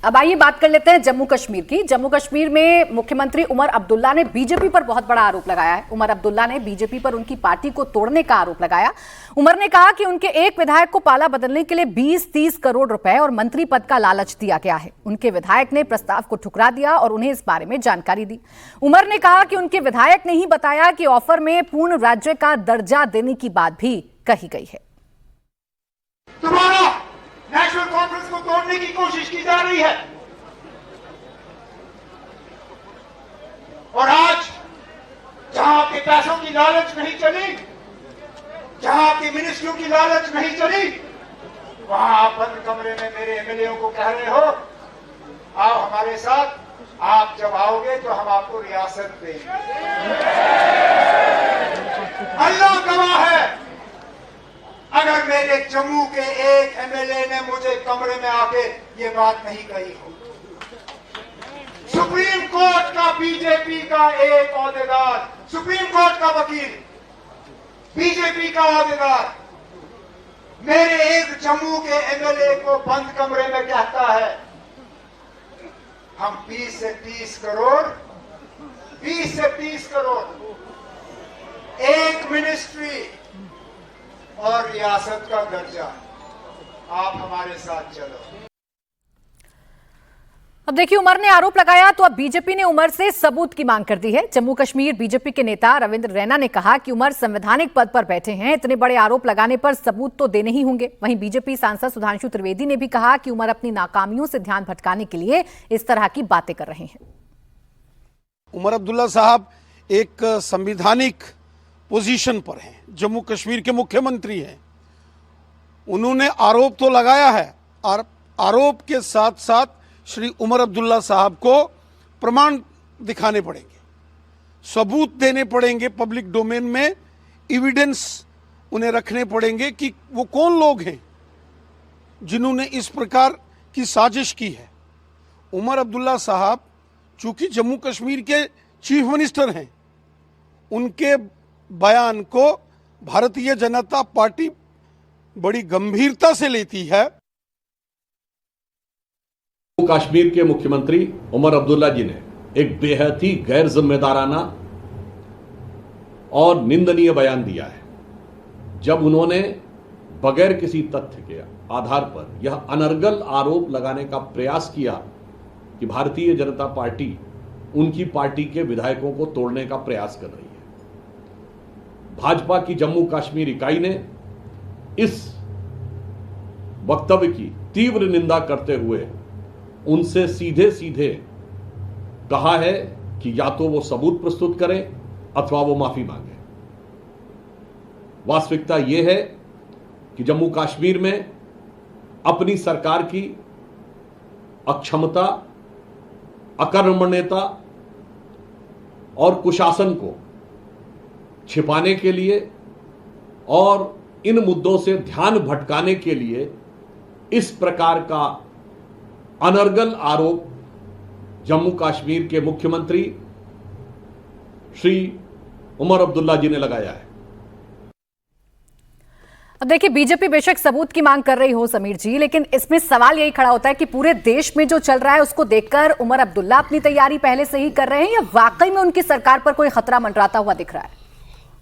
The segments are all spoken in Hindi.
अब आइए बात कर लेते हैं जम्मू कश्मीर की। जम्मू कश्मीर में मुख्यमंत्री उमर अब्दुल्ला ने बीजेपी पर बहुत बड़ा आरोप लगाया है। उमर अब्दुल्ला ने बीजेपी पर उनकी पार्टी को तोड़ने का आरोप लगाया। उमर ने कहा कि उनके एक विधायक को पाला बदलने के लिए 20-30 करोड़ रुपए और मंत्री पद का लालच दिया गया है। उनके विधायक ने प्रस्ताव को ठुकरा दिया और उन्हें इस बारे में जानकारी दी। उमर ने कहा कि उनके विधायक ने ही बताया कि ऑफर में पूर्ण राज्य का दर्जा देने की बात भी कही गई है। नेशनल कॉन्फ्रेंस को तोड़ने की कोशिश की जा रही है और आज जहां आपके पैसों की लालच नहीं चली, जहां आपकी मिनिस्ट्रियों की लालच नहीं चली, वहां आप बंद कमरे में मेरे एमएलए को कह रहे हो आओ हमारे साथ, आप जब आओगे तो हम आपको रियासत देंगे। अल्लाह गवाह है, अगर मेरे जम्मू के एक एमएलए ने मुझे कमरे में आके ये बात नहीं कही हो। सुप्रीम कोर्ट का बीजेपी का एक ओहदेदार, सुप्रीम कोर्ट का वकील, बीजेपी का ओहदेदार मेरे एक जम्मू के एमएलए को बंद कमरे में कहता है हम 20 से 30 करोड़ एक मिनिस्ट्री और रियासत का दर्जा, आप हमारे साथ चलो। अब देखिए, उमर ने आरोप लगाया तो अब बीजेपी ने उमर से सबूत की मांग कर दी है। जम्मू कश्मीर बीजेपी के नेता रविंद्र रैना ने कहा कि उमर संवैधानिक पद पर बैठे हैं, इतने बड़े आरोप लगाने पर सबूत तो देने ही होंगे। वहीं बीजेपी सांसद सुधांशु त्रिवेदी ने भी कहा कि उमर अपनी नाकामियों से ध्यान भटकाने के लिए इस तरह की बातें कर रहे हैं। उमर अब्दुल्ला साहब एक संवैधानिक पोजीशन पर हैं, जम्मू कश्मीर के मुख्यमंत्री हैं। उन्होंने आरोप तो लगाया है और आरोप के साथ साथ श्री उमर अब्दुल्ला साहब को प्रमाण दिखाने पड़ेंगे, सबूत देने पड़ेंगे, पब्लिक डोमेन में एविडेंस उन्हें रखने पड़ेंगे कि वो कौन लोग हैं जिन्होंने इस प्रकार की साजिश की है। उमर अब्दुल्ला साहब चूंकि जम्मू कश्मीर के चीफ मिनिस्टर हैं, उनके बयान को भारतीय जनता पार्टी बड़ी गंभीरता से लेती है। जम्मू कश्मीर के मुख्यमंत्री उमर अब्दुल्ला जी ने एक बेहद ही गैर जिम्मेदाराना और निंदनीय बयान दिया है, जब उन्होंने बगैर किसी तथ्य के आधार पर यह अनर्गल आरोप लगाने का प्रयास किया कि भारतीय जनता पार्टी उनकी पार्टी के विधायकों को तोड़ने का प्रयास कर रही है। भाजपा की जम्मू कश्मीर इकाई ने इस वक्तव्य की तीव्र निंदा करते हुए उनसे सीधे सीधे कहा है कि या तो वो सबूत प्रस्तुत करें अथवा वो माफी मांगे। वास्तविकता यह है कि जम्मू कश्मीर में अपनी सरकार की अक्षमता, अकर्मण्यता और कुशासन को छिपाने के लिए और इन मुद्दों से ध्यान भटकाने के लिए इस प्रकार का अनर्गल आरोप जम्मू कश्मीर के मुख्यमंत्री श्री उमर अब्दुल्ला जी ने लगाया है। अब देखिए, बीजेपी बेशक सबूत की मांग कर रही हो समीर जी, लेकिन इसमें सवाल यही खड़ा होता है कि पूरे देश में जो चल रहा है उसको देखकर उमर अब्दुल्ला अपनी तैयारी पहले से ही कर रहे हैं या वाकई में उनकी सरकार पर कोई खतरा मंडराता हुआ दिख रहा है?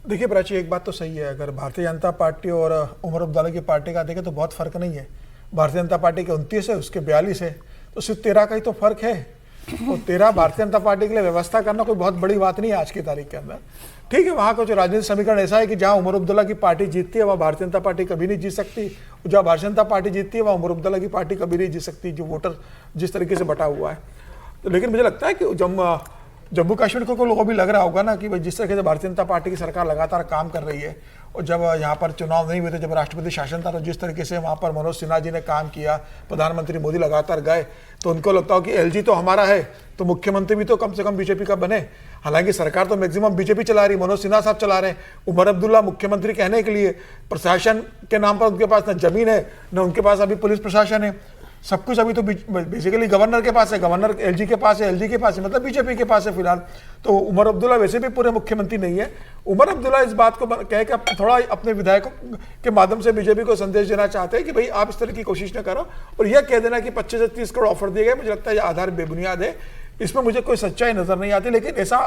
देखिए प्राची, एक बात तो सही है, अगर भारतीय जनता पार्टी और उमर अब्दुल्ला की पार्टी का देखें तो बहुत फर्क नहीं है। भारतीय जनता पार्टी के 29 है, उसके 42 है, तो सिर्फ 13 का ही तो फर्क है। तो 13 भारतीय जनता पार्टी के लिए व्यवस्था करना कोई बहुत बड़ी बात नहीं है आज की तारीख के अंदर। ठीक है, वहाँ का जो राजनीतिक समीकरण ऐसा है कि जहाँ उमर अब्दुल्ला की पार्टी जीतती है वहाँ भारतीय जनता पार्टी कभी नहीं जीत सकती, जहाँ भारतीय जनता पार्टी जीतती है वहाँ उमर अब्दुल्ला की पार्टी कभी नहीं जीत सकती, जो वोटर जिस तरीके से बटा हुआ है। तो लेकिन मुझे लगता है कि जम्मू कश्मीर को लोगों को भी लग रहा होगा ना कि भाई जिस तरीके से भारतीय जनता पार्टी की सरकार लगातार काम कर रही है, और जब यहाँ पर चुनाव नहीं हुए थे, जब राष्ट्रपति शासन था, तो जिस तरीके से वहाँ पर मनोज सिन्हा जी ने काम किया, प्रधानमंत्री मोदी लगातार गए, तो उनको लगता हो कि एलजी तो हमारा है तो मुख्यमंत्री भी तो कम से कम बीजेपी का बने। हालांकि सरकार तो मैक्सिमम बीजेपी चला रही, मनोज सिन्हा साहब चला रहे हैं। उमर अब्दुल्ला मुख्यमंत्री कहने के लिए प्रशासन के नाम पर उनके पास न जमीन है न उनके पास अभी पुलिस प्रशासन है। सब कुछ अभी तो बेसिकली गवर्नर के पास है, गवर्नर एलजी के पास है, एलजी के पास है, मतलब बीजेपी के पास है फिलहाल। तो उमर अब्दुल्ला वैसे भी पूरे मुख्यमंत्री नहीं है। उमर अब्दुल्ला इस बात को कह के थोड़ा अपने विधायकों के माध्यम से बीजेपी को संदेश देना चाहते हैं कि भाई आप इस तरह की कोशिश न करो, और यह कह देना कि 25 से 30 करोड़ ऑफर दिए गए, मुझे लगता है यह आधार बेबुनियाद है, इसमें मुझे कोई सच्चाई नजर नहीं आती। लेकिन ऐसा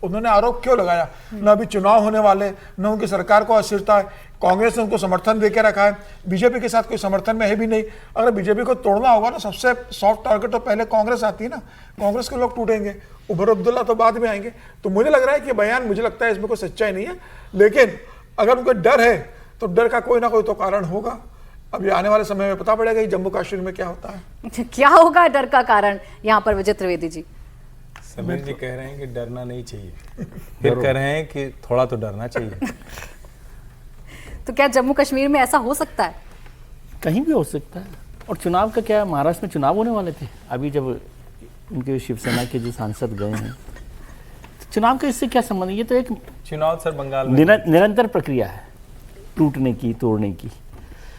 उन्होंने आरोप क्यों लगाया? न अभी चुनाव होने वाले, न उनकी सरकार को अस्थिरता है, कांग्रेस ने उनको समर्थन देके रखा है, बीजेपी के साथ कोई समर्थन में है भी नहीं। अगर बीजेपी को तोड़ना होगा ना, सबसे सॉफ्ट टारगेट तो पहले कांग्रेस आती है ना, कांग्रेस के लोग टूटेंगे, उमर अब्दुल्ला तो बाद में आएंगे। तो मुझे लग रहा है कि बयान, मुझे लगता है इसमें कोई सच्चाई नहीं है, लेकिन अगर उनको डर है तो डर का कोई ना कोई तो कारण होगा। अभी आने वाले समय में पता पड़ेगा कि जम्मू कश्मीर में क्या होता है। क्या होगा डर का कारण? यहाँ पर विजय त्रिवेदी जी। समीर जी कह रहे हैं कि डरना नहीं चाहिए, फिर कह रहे हैं कि थोड़ा तो डरना चाहिए। तो क्या जम्मू कश्मीर में ऐसा हो सकता है? कहीं भी हो सकता है। और चुनाव का क्या, महाराष्ट्र में चुनाव होने वाले थे अभी, जब उनके शिवसेना के जो सांसद गए हैं, तो चुनाव का इससे क्या संबंध है? ये तो एक चुनाव सर बंगाल में निरंतर प्रक्रिया है टूटने की, तोड़ने की।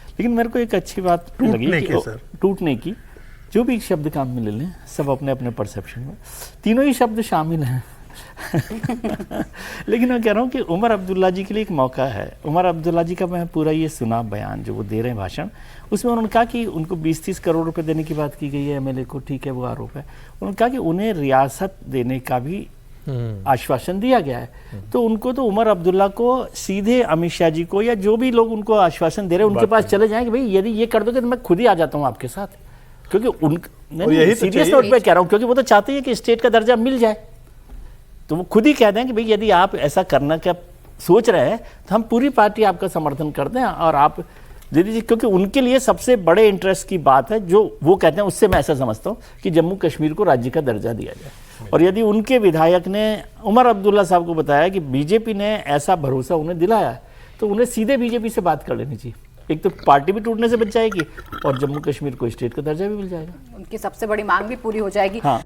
लेकिन मेरे को एक अच्छी बात लगी कि टूटने की, जो भी शब्द काम में ले लें, सब अपने अपने परसेप्शन में, तीनों ही शब्द शामिल हैं। लेकिन मैं कह रहा हूँ कि उमर अब्दुल्ला जी के लिए एक मौका है। उमर अब्दुल्ला जी का मैं पूरा ये सुना बयान जो वो दे रहे हैं भाषण, उसमें उन्होंने कहा कि उनको 20-30 करोड़ रुपए देने की बात की गई है एमएलए को, ठीक है, वो आरोप है। उन्होंने कहा कि उन्हें रियासत देने का भी आश्वासन दिया गया है। तो उनको तो उमर अब्दुल्ला को सीधे अमित शाह जी को या जो भी लोग उनको आश्वासन दे रहे हैं उनके पास चले जाएं कि भाई यदि ये कर दोगे तो मैं खुद ही आ जाता हूँ आपके साथ, क्योंकि सीरियस नोट पे कह रहा हूँ, क्योंकि वो तो चाहते हैं कि स्टेट का दर्जा मिल जाए। तो वो खुद ही कह दें कि भाई यदि आप ऐसा करना क्या सोच रहे हैं तो हम पूरी पार्टी आपका समर्थन करते हैं और आप दे दीजिए, क्योंकि उनके लिए सबसे बड़े इंटरेस्ट की बात है जो वो कहते हैं। उससे मैं ऐसा समझता हूँ कि जम्मू कश्मीर को राज्य का दर्जा दिया जाए। और यदि उनके विधायक ने उमर अब्दुल्ला साहब को बताया कि बीजेपी ने ऐसा भरोसा उन्हें दिलाया है, तो उन्हें सीधे बीजेपी से बात कर लेनी चाहिए। एक तो पार्टी भी टूटने से बच जाएगी और जम्मू कश्मीर को स्टेट का दर्जा भी मिल जाएगा। उनकी सबसे बड़ी मांग भी पूरी हो जाएगी। हाँ।